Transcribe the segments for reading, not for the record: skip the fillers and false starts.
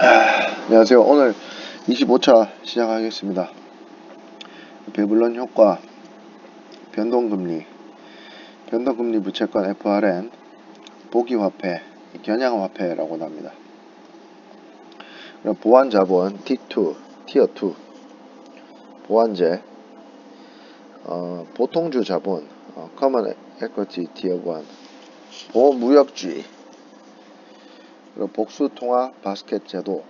안녕하세요. 오늘 25차 시작하겠습니다. 배불런 효과, 변동금리, 변동금리 부채권 FRN, 보기화폐, 겨냥화폐라고 합니다. 그럼 보완자본 T2, 티어2, 보완제, 보통주 자본, Common Equity Tier 1, 보무역주의, 그리고 복수통화 바스켓 제도,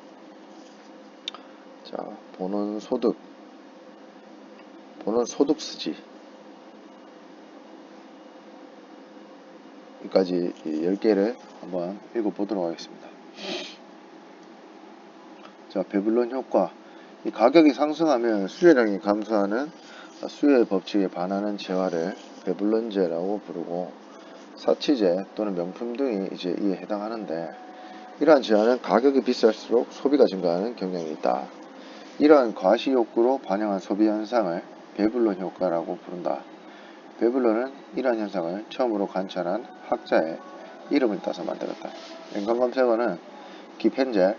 자, 보는 소득 쓰지, 여기까지 10개를 한번 읽어보도록 하겠습니다. 자, 배불런 효과. 이 가격이 상승하면 수요량이 감소하는 수요의 법칙에 반하는 재화를 배불런제라고 부르고, 사치제 또는 명품 등이 이제 이에 해당하는데, 이러한 재화는 가격이 비쌀수록 소비가 증가하는 경향이 있다. 이러한 과시 욕구로 반영한 소비 현상을 배불런 효과라고 부른다. 배불런은 이러한 현상을 처음으로 관찰한 학자의 이름을 따서 만들었다. 연관 검색어는 기펜젤,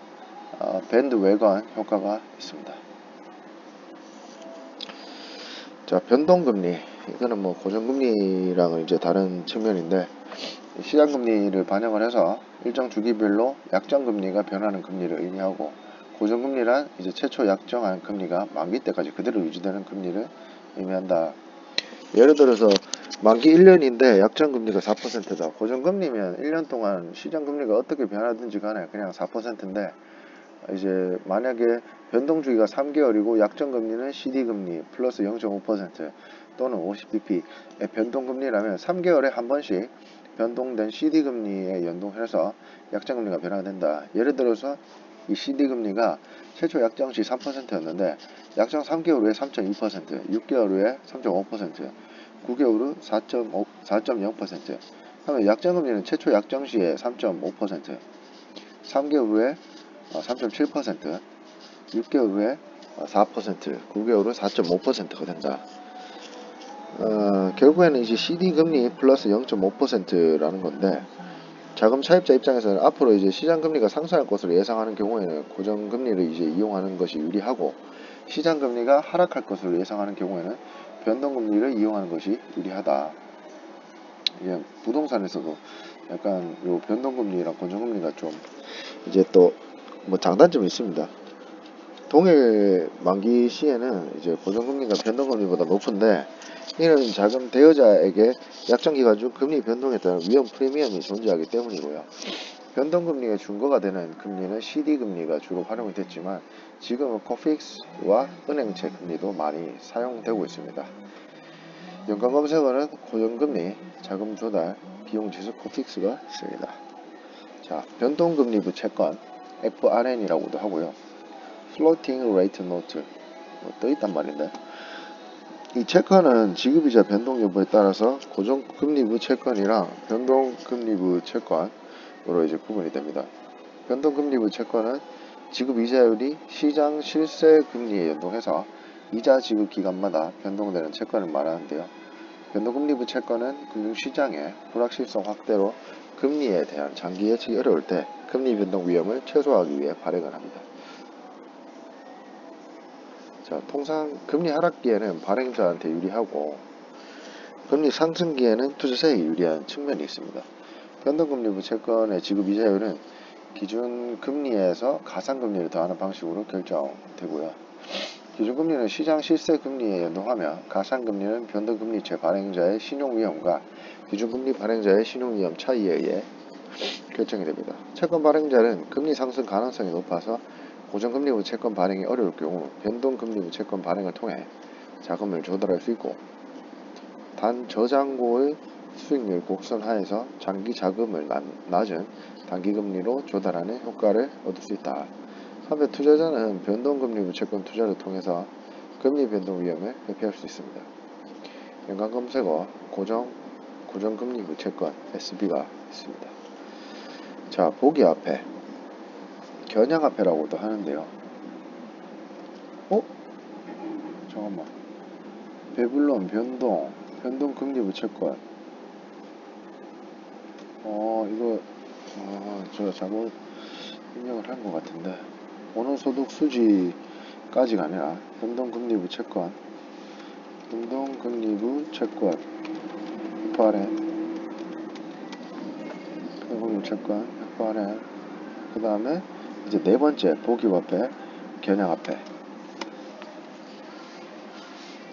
밴드웨건 효과가 있습니다. 자, 변동금리. 이거는 뭐 고정금리랑은 이제 다른 측면인데, 시장금리를 반영을 해서 일정 주기별로 약정금리가 변하는 금리를 의미하고, 고정금리란 이제 최초 약정한 금리가 만기 때까지 그대로 유지되는 금리를 의미한다. 예를 들어서 만기 1년인데 약정금리가 4%다. 고정금리면 1년 동안 시장금리가 어떻게 변하든지 간에 그냥 4%인데, 이제 만약에 변동주기가 3개월이고 약정금리는 CD금리 플러스 0.5% 또는 50bp의 변동금리라면 3개월에 한 번씩 변동된 CD금리에 연동해서 약정금리가 변화된다. 예를 들어서 이 CD금리가 최초 약정 시 3%였는데 약정 3개월 후에 3.2%, 6개월 후에 3.5%, 9개월 후 4.0%. 하면 약정금리는 최초 약정 시에 3.5%, 3개월 후에 3.7%, 6개월 후에 4%, 9개월 후 4.5%가 된다. 결국에는 이제 CD금리 플러스 0.5%라는 건데, 자금 차입자 입장에서는 앞으로 이제 시장금리가 상승할 것으로 예상하는 경우에는 고정금리를 이제 이용하는 것이 유리하고, 시장금리가 하락할 것으로 예상하는 경우에는 변동금리를 이용하는 것이 유리하다. 이게 부동산에서도 약간 요 변동금리랑 고정금리가 좀 이제 또 뭐 장단점이 있습니다. 동일 만기 시에는 이제 고정금리가 변동금리보다 높은데, 이는 자금 대여자에게 약정기간 중 금리 변동에 따른 위험 프리미엄이 존재하기 때문이고요. 변동금리의 준거가 되는 금리는 CD금리가 주로 활용이 됐지만, 지금은 코픽스와 은행채 금리도 많이 사용되고 있습니다. 연관 검색어는 고정금리, 자금 조달, 비용지수 코픽스가 있습니다. 자, 변동금리 부채권 FRN이라고도 하고요. Floating Rate Note 떠있단 말인데, 이 채권은 지급이자 변동 여부에 따라서 고정금리부 채권이랑 변동금리부 채권으로 이제 구분이 됩니다. 변동금리부 채권은 지급 이자율이 시장 실세 금리에 연동해서 이자 지급 기간마다 변동되는 채권을 말하는데요. 변동금리부 채권은 금융시장의 불확실성 확대로 금리에 대한 장기 예측이 어려울 때 금리 변동 위험을 최소화하기 위해 발행을 합니다. 자, 통상 금리 하락기에는 발행자한테 유리하고, 금리 상승기에는 투자자에 유리한 측면이 있습니다. 변동금리부 채권의 지급 이자율은 기준금리에서 가상금리를 더하는 방식으로 결정되고요. 기준금리는 시장 실세 금리에 연동하며, 가상금리는 변동금리채 발행자의 신용위험과 기준금리 발행자의 신용위험 차이에 의해 결정이 됩니다. 채권 발행자는 금리 상승 가능성이 높아서 고정금리부 채권 발행이 어려울 경우 변동금리부 채권 발행을 통해 자금을 조달할 수 있고, 단 저장고의 수익률 곡선 하에서 장기 자금을 낮은 단기금리로 조달하는 효과를 얻을 수 있다. 한편 투자자는 변동금리부 채권 투자를 통해서 금리 변동 위험을 회피할 수 있습니다. 연관 검색어 고정금리부 채권 SB가 있습니다. 자, 보기화폐, 겨냥화폐라고도 하는데요. 잠깐만. 배불런 변동금리부 채권. 이거 제가 잘못 입력을 한 것 같은데. 원화소득 수지까지가 아니라 변동금리부 채권, 변동금리부 채권, FRN, 변동금리부 채권, FRN, 그 다음에 이제 네 번째 보기화폐, 겨냥화폐.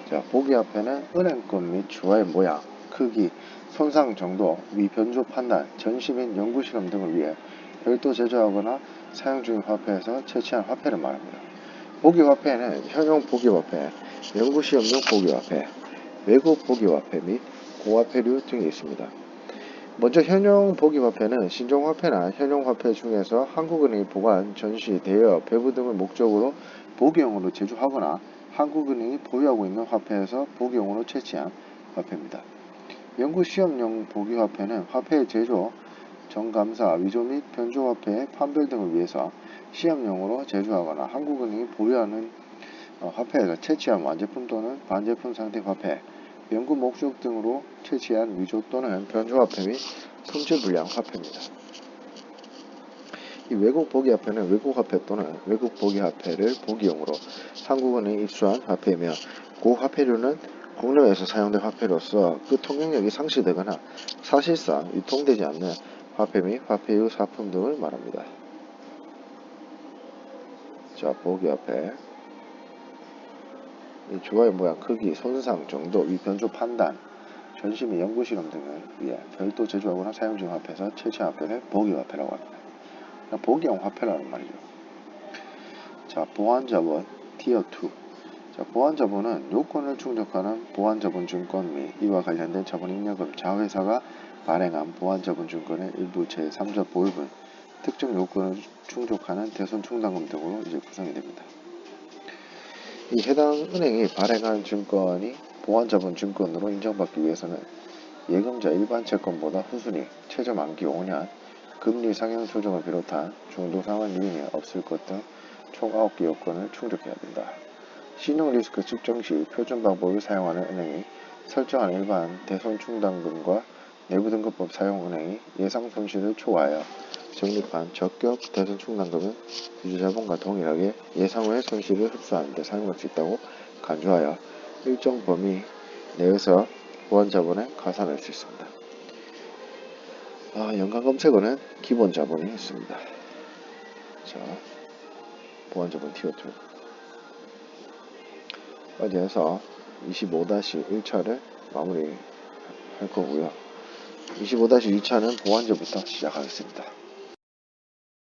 자, 보기화폐는 은행권 및 주화의 모양, 크기, 손상 정도, 위 변조 판단, 전시 및 연구 실험 등을 위해 별도 제조하거나 사용 중인 화폐에서 채취한 화폐를 말합니다. 보기화폐는 현용 보기화폐, 연구 시험용 보기화폐, 외국 보기화폐 및 고화폐류 등이 있습니다. 먼저 현용 보기화폐는 신종화폐나 현용화폐 중에서 한국은행이 보관, 전시, 대여, 배부 등을 목적으로 보기용으로 제조하거나 한국은행이 보유하고 있는 화폐에서 보기용으로 채취한 화폐입니다. 연구시험용 보기화폐는 화폐의 제조, 정감사, 위조 및 변조화폐의 판별 등을 위해서 시험용으로 제조하거나 한국은행이 보유하는 화폐에서 채취한 완제품 또는 반제품 상태 화폐, 연구 목적 등으로 채취한 위조 또는 변조화폐 및 품질불량 화폐입니다. 이 외국 보기화폐는 외국 화폐 또는 외국 보기화폐를 보기용으로 한국은행에 입수한 화폐이며 그 화폐류는 국내에서 사용된 화폐로서 그 통용력이 상실되거나 사실상 유통되지 않는 화폐 및 화폐류 사품 등을 말합니다. 자, 보기화폐. 이 주화의 모양, 크기, 손상 정도, 위 변조 판단, 전시 및 연구 실험 등을 위해 별도 제조하거나 사용 중인 화폐에서 채취한 화폐를 보기화폐라고 합니다. 보기용 화폐라는 말이죠. 자, 보안자본 티어 2. 자, 보안자본은 요건을 충족하는 보안자본 증권 및 이와 관련된 자본잉여금 자회사가 발행한 보안자본 증권의 일부 제3자 보유분, 특정 요건을 충족하는 대손 충당금 등으로 이제 구성이 됩니다. 이 해당 은행이 발행한 증권이 보안자본 증권으로 인정받기 위해서는 예금자 일반 채권보다 후순위, 최저 만기 5년, 금리 상향 조정을 비롯한 중도 상환 요인이 없을 것 등 총 9개 요건을 충족해야 된다. 신용 리스크 측정 시 표준 방법을 사용하는 은행이 설정한 일반 대손 충당금과 내부 등급법 사용 은행이 예상 손실을 초과하여 적립한 적격 대손 충당금은 유주자본과 동일하게 예상 외 손실을 흡수하는 데 사용할 수 있다고 간주하여 일정 범위 내에서 보안자본에 가산할 수 있습니다. 연간 검색어는 기본 자본이 있습니다. 자, 보안자본 티어 2. 까지 해서 25-1차를 마무리할 거고요. 25-2차는 보안제부터 시작하겠습니다.